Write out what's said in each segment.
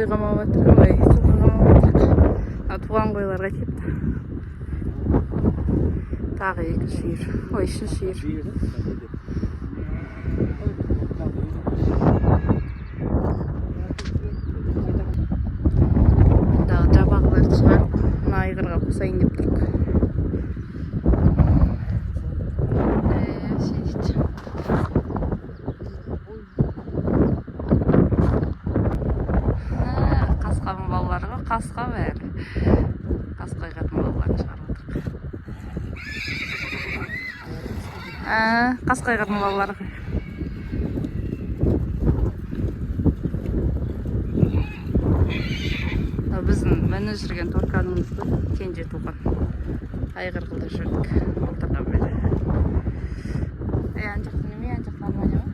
Қой қамап жатыр, ой, жылқы қамап жатыр. Туған қойларға кетті. Тағы 2 сиыр. Ой, 3 сиыр. Дағы жабағыларды шығарып, мына айғырға қосайын деп тұрық. Қасқамын балаларға, қасқа бәрі. Қасқа айғатын балаларын шығарып отырық. Қасқа айғатын балаларға. Біздің міні жүрген торқанымызды кенже туған. Айғыр қылды жүрдік. Былтырдан бері. Ан жақтың неме, ан жақтың алмanya ма?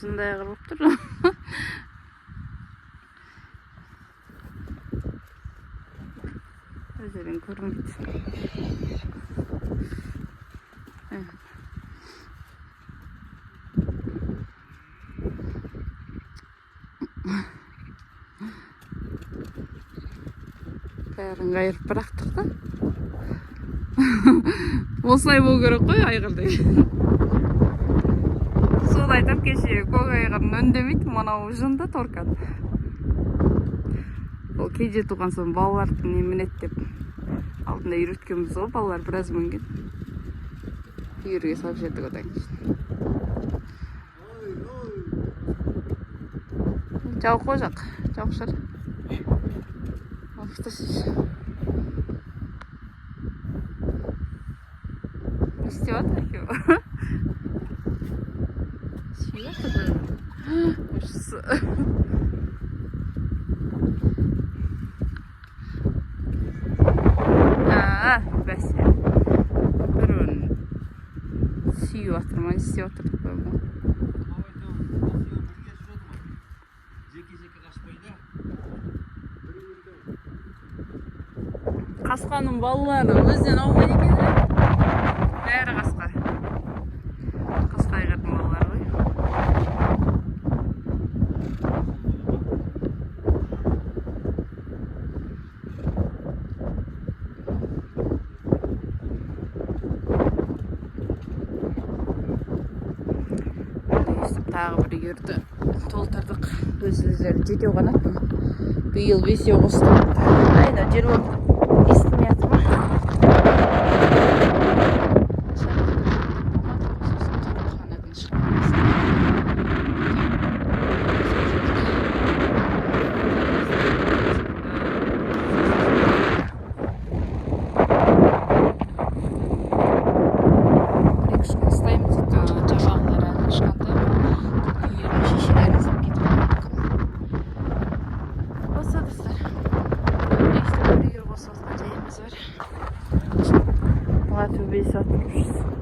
Шындай айғыр болып тұр. Өздерін көрінбейді. Бәрін қайырып бірақтық та. Осылай болу керек қой айғырды. Сол айтып кеше көк айғырын үндемейді, мынау жында торкан. Ол кенже туған соң балаларды неменет деп алдында үйреткенбіз ғой, балалар біраз мінген. Үйірге салып жеттік одан кейін. Жауық қой жақ, жауық шар. Не істеп жатыр екеуі? Сүйіп жатыр. Ужасы. Бәсе. Бірін сүйіп жатыр ма, не істеп жатыр деп қойма. Қасқаның балалары өзден аумайды екен. Бәрі қасқа. Қасқа айғырдың балалары ғой. Тағы бір үйірді толтырдық. Өздері жетеу қанаттым. Биыл 5-еу қосты. Айда жер болып естімей жатыр ма? Латвия 50 плюс.